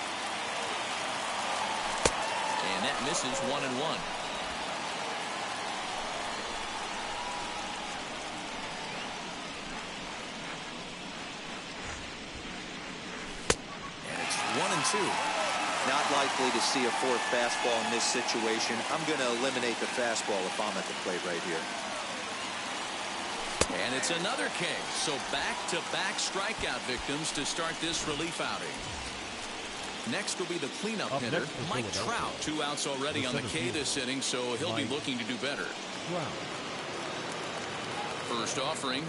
Speaker 2: And that misses 1-1. And it's 1-2.
Speaker 5: Not likely to see a 4th fastball in this situation. I'm going to eliminate the fastball if I'm at the plate right here.
Speaker 2: And it's another K. So back-to-back strikeout victims to start this relief outing. Next will be the cleanup hitter, Mike Trout. 2 outs already on the K this inning, so he'll be looking to do better. First offering.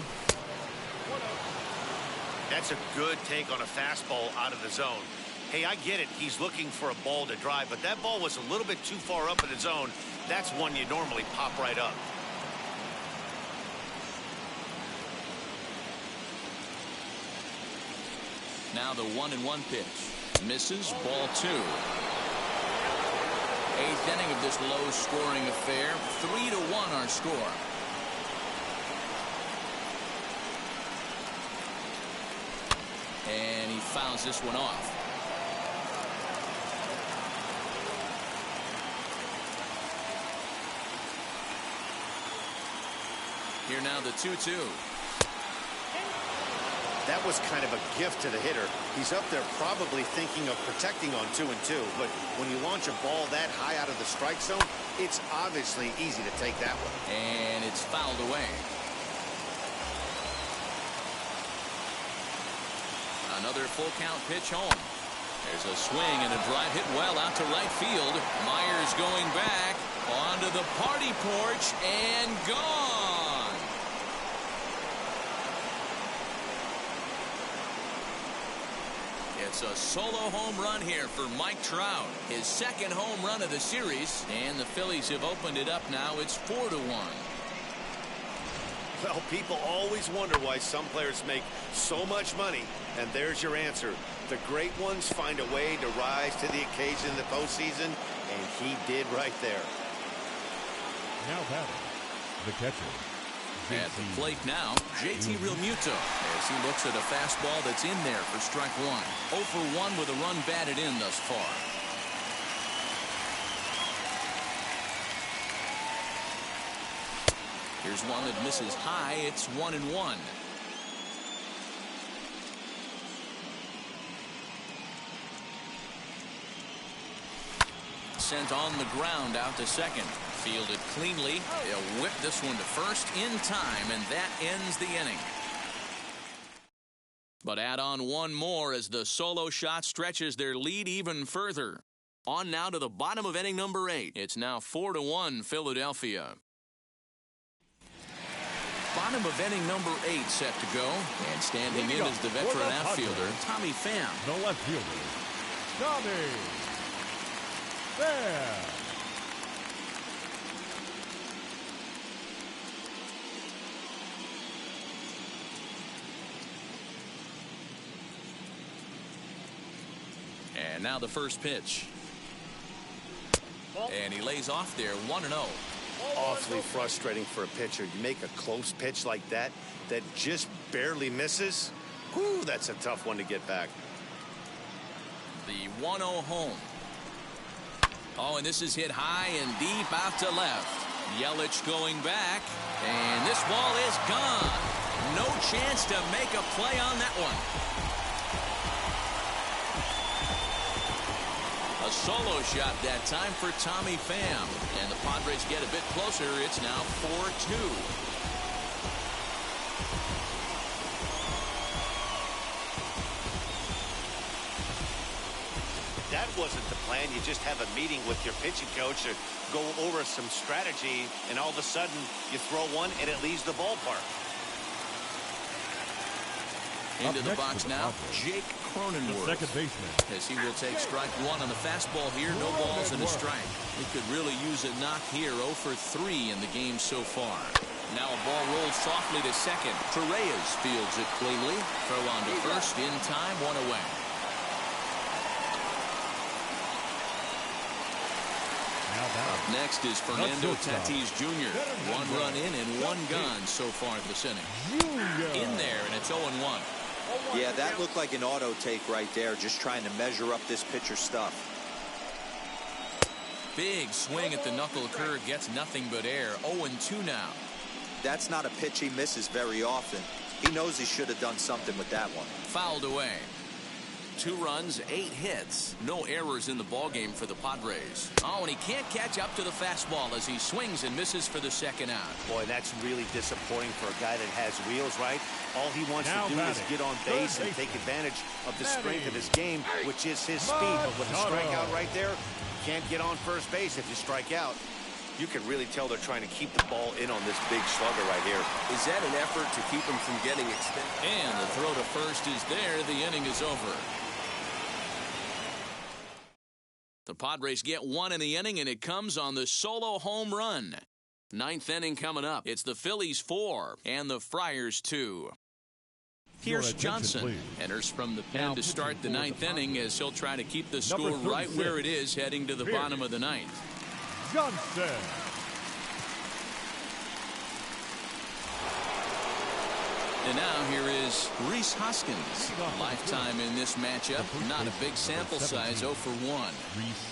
Speaker 3: That's a good take on a fastball out of the zone. Hey, I get it. He's looking for a ball to drive, but that ball was a little bit too far up in the zone. That's one you normally pop right up.
Speaker 2: Now the 1-1 pitch. Misses, ball 2. 8th inning of this low-scoring affair. 3-1 our score. And he fouls this one off. Here now the 2-2.
Speaker 3: That was kind of a gift to the hitter. He's up there probably thinking of protecting on 2-2, but when you launch a ball that high out of the strike zone, it's obviously easy to take that one.
Speaker 2: And it's fouled away. Another full count pitch home. There's a swing and a drive hit well out to right field. Myers going back onto the party porch and gone. It's a solo home run here for Mike Trout. His second home run of the series, and the Phillies have opened it up now. It's 4-1.
Speaker 3: Well, people always wonder why some players make so much money, and there's your answer. The great ones find a way to rise to the occasion in the postseason, and he did right there.
Speaker 4: Now batting, the catcher.
Speaker 2: At the plate now, JT Realmuto, as he looks at a fastball that's in there for strike one. 0 for 1 with a run batted in thus far. Here's one that misses high. It's 1-1. Sent on the ground out to second. Fielded cleanly. They'll whip this one to first in time, and that ends the inning. But add on one more as the solo shot stretches their lead even further. On now to the bottom of inning number 8. It's now 4-1 Philadelphia. Bottom of inning number 8 set to go. And standing in is the veteran outfielder, Tommy Pham.
Speaker 4: The left fielder, Tommy Pham.
Speaker 2: And now the first pitch. And he lays off there, 1-0.
Speaker 3: Awfully frustrating for a pitcher. You make a close pitch like that just barely misses. Whew, that's a tough one to get back.
Speaker 2: The 1-0 home. Oh, and this is hit high and deep out to left. Yelich going back, and this ball is gone. No chance to make a play on that one. A solo shot that time for Tommy Pham. And the Padres get a bit closer. It's now 4-2.
Speaker 3: That wasn't the plan. You just have a meeting with your pitching coach to go over some strategy, and all of a sudden you throw one and it leaves the ballpark.
Speaker 2: Into the box now, Jake Cronenworth,
Speaker 4: second baseman,
Speaker 2: as he will take strike one on the fastball here. No balls and a strike. He could really use a knock here. 0 for 3 in the game so far. Now a ball rolls softly to second. Torreyes fields it cleanly. Throw on to first in time, 1 away. Up next is Fernando Tatis Jr. 1 run in and 1 gone so far this inning. In there, and it's 0-1.
Speaker 5: Yeah, that looked like an auto take right there, just trying to measure up this pitcher's stuff.
Speaker 2: Big swing at the knuckle curve, gets nothing but air. 0-2 now.
Speaker 5: That's not a pitch he misses very often. He knows he should have done something with that one.
Speaker 2: Fouled away. 2 runs, 8 hits. No errors in the ballgame for the Padres. Oh, and he can't catch up to the fastball as he swings and misses for the second out.
Speaker 3: Boy, that's really disappointing for a guy that has wheels, right? All he wants to do is get on base and take advantage of the strength of his game, which is his speed. But with a strikeout right there, you can't get on first base if you strike out. You can really tell they're trying to keep the ball in on this big slugger right here.
Speaker 7: Is that an effort to keep him from getting extended?
Speaker 2: And the throw to first is there. The inning is over. The Padres get 1 in the inning, and it comes on the solo home run. 9th inning coming up. It's the Phillies 4 and the Friars 2. Here's Johnson. Enters from the pen to start the 9th inning as he'll try to keep the score right where it is heading to the bottom of the 9th.
Speaker 4: Johnson.
Speaker 2: And now here is Rhys Hoskins. Lifetime in this matchup. Not a big sample size, 0 for 1.
Speaker 4: Rhys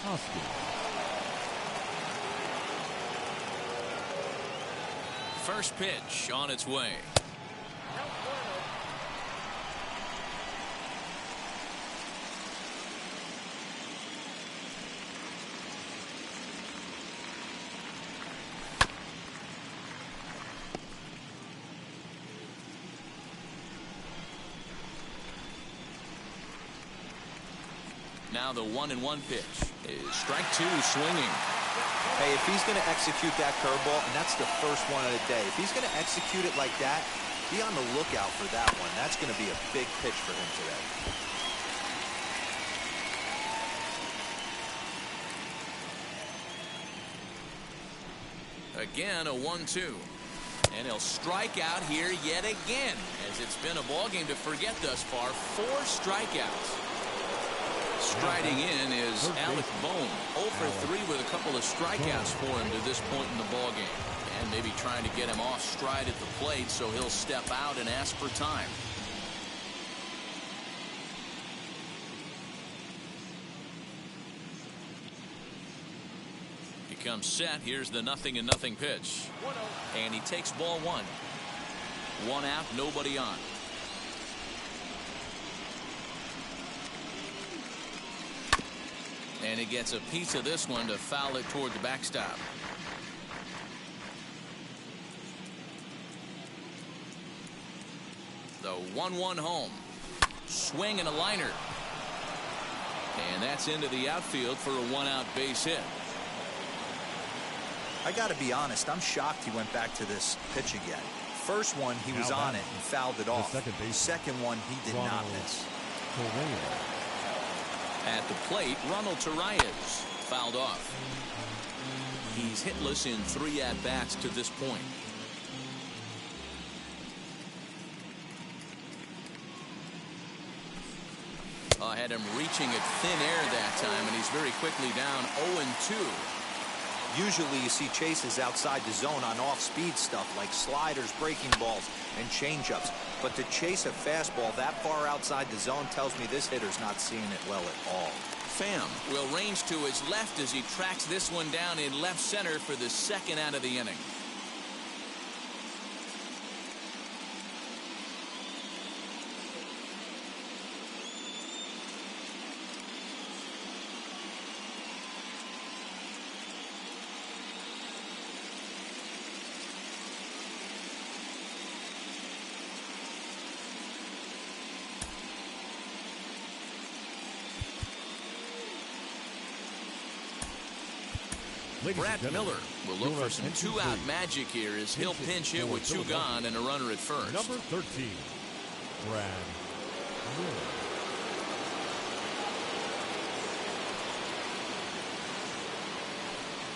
Speaker 4: Hoskins.
Speaker 2: First pitch on its way. Now the 1-1 pitch is strike 2 swinging.
Speaker 5: Hey, if he's going to execute that curveball, and that's the first one of the day, if he's going to execute it like that, be on the lookout for that one. That's going to be a big pitch for him today.
Speaker 2: Again, a 1-2. And he'll strike out here yet again, as it's been a ball game to forget thus far. 4 strikeouts. Striding in is Alec Bohm. 0 for 3 with a couple of strikeouts for him to this point in the ball game. And maybe trying to get him off stride at the plate, so he'll step out and ask for time. He comes set. Here's the 0-0 pitch. And he takes ball 1. 1 out, nobody on. And he gets a piece of this one to foul it toward the backstop. The 1-1 home. Swing and a liner. And that's into the outfield for a 1-out base hit.
Speaker 5: I got to be honest, I'm shocked he went back to this pitch again. First one, he was on it and fouled it off. Second one, he did not miss.
Speaker 2: At the plate, Ronald Torreyes fouled off. He's hitless in 3 at-bats to this point. I had him reaching at thin air that time, and he's very quickly down 0-2.
Speaker 5: Usually you see chases outside the zone on off-speed stuff like sliders, breaking balls, and changeups. But to chase a fastball that far outside the zone tells me this hitter's not seeing it well at all.
Speaker 2: Pham will range to his left as he tracks this one down in left center for the 2nd out of the inning. Brad Miller will look for some 2-out magic here as he'll pinch hit with 2 gone and a runner at first.
Speaker 4: Number 13, Brad Miller.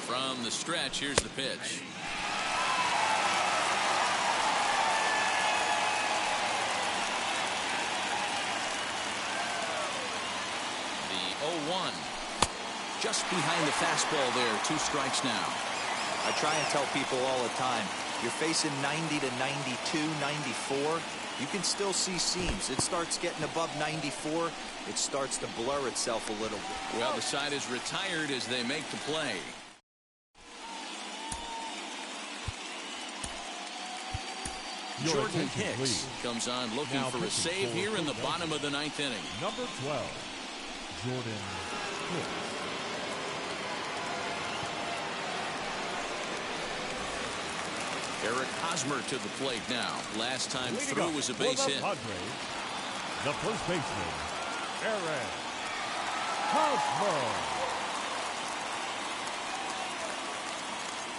Speaker 2: From the stretch, here's the pitch. The 0-1. Just behind the fastball there. 2 strikes now.
Speaker 5: I try and tell people all the time, you're facing 90 to 92, 94. You can still see seams. It starts getting above 94. It starts to blur itself a little bit.
Speaker 2: Well, the side is retired as they make the play. Jordan Hicks comes on looking for a save here in the bottom of the 9th inning.
Speaker 4: Number 12, Jordan Hicks.
Speaker 2: Eric Hosmer to the plate now. Last time through was a base hit.
Speaker 4: Padres, the first baseman, Eric Hosmer.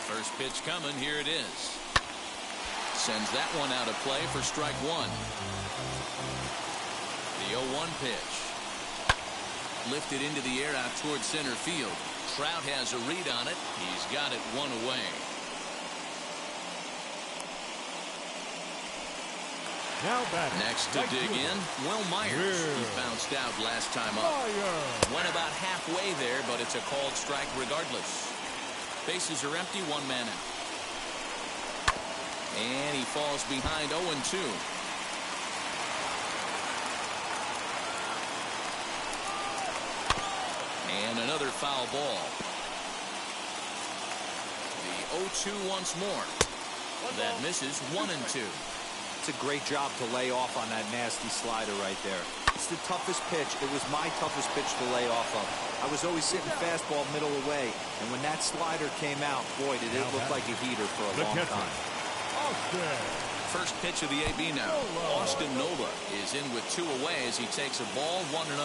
Speaker 2: First pitch coming. Here it is. Sends that one out of play for strike 1. The 0-1 pitch. Lifted into the air out towards center field. Trout has a read on it. He's got it 1 away.
Speaker 4: Now back.
Speaker 2: Next to dig in, Will Myers. He bounced out last time up. Went about halfway there, but it's a called strike regardless. Bases are empty, 1 man out. And he falls behind 0-2. And another foul ball. The 0-2 once more. That misses. 1-2.
Speaker 5: It's a great job to lay off on that nasty slider right there. It's the toughest pitch. It was my toughest pitch to lay off of. I was always sitting fastball middle away, and when that slider came out, boy, did it look like a heater for a long time.
Speaker 2: First pitch of the AB now. Austin Nola is in with 2 away as he takes a ball 1-0.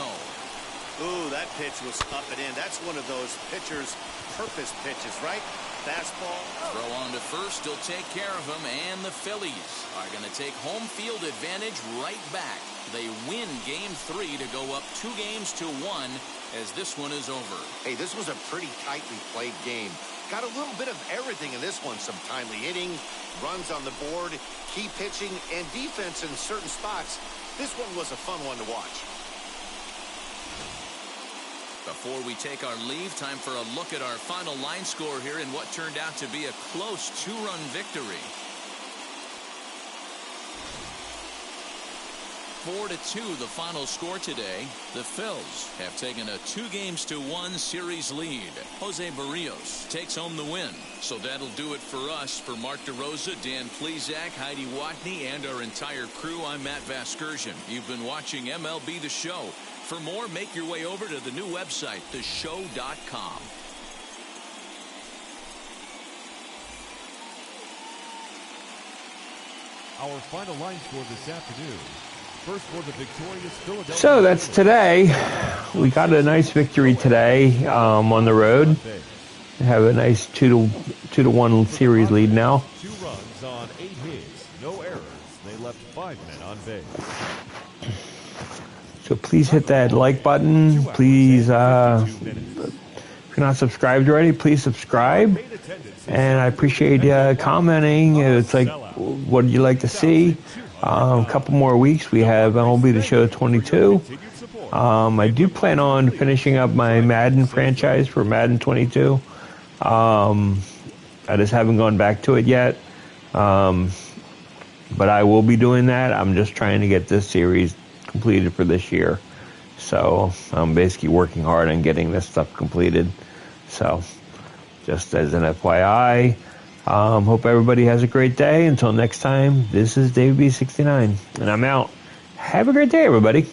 Speaker 3: Ooh, that pitch was up and in. That's one of those pitcher's purpose pitches, right? Fastball.
Speaker 2: Throw on to first. He'll take care of him. And the Phillies are going to take home field advantage right back. They win Game 3 to go up 2-1 as this one is over.
Speaker 3: Hey, this was a pretty tightly played game. Got a little bit of everything in this one. Some timely hitting, runs on the board, key pitching, and defense in certain spots. This one was a fun one to watch.
Speaker 2: Before we take our leave, time for a look at our final line score here in what turned out to be a close 2-run victory. 4-2 the final score today. The Phils have taken a 2-1 series lead. Jose Barrios takes home the win. So that'll do it for us. For Mark DeRosa, Dan Plesac, Heidi Watney, and our entire crew, I'm Matt Vasgersian. You've been watching MLB The Show. For more, make your way over to the new website, theshow.com.
Speaker 4: Our final line score this afternoon. First for the victorious Philadelphia.
Speaker 1: So that's today. We got a nice victory today on the road. We have a nice 2-1 series lead now.
Speaker 4: 2 runs on 8 hits, no errors. They left 5 men on base.
Speaker 1: So please hit that like button. Please, if you're not subscribed already, please subscribe. And I appreciate commenting. It's like, what do you like to see? A couple more weeks. We have MLB The Show 22. I do plan on finishing up my Madden franchise for Madden 22. I just haven't gone back to it yet. But I will be doing that. I'm just trying to get this series completed for this year. So I'm basically working hard on getting this stuff completed. So just as an FYI, hope everybody has a great day. Until next time, this is Dave B69, and I'm out. Have a great day, everybody.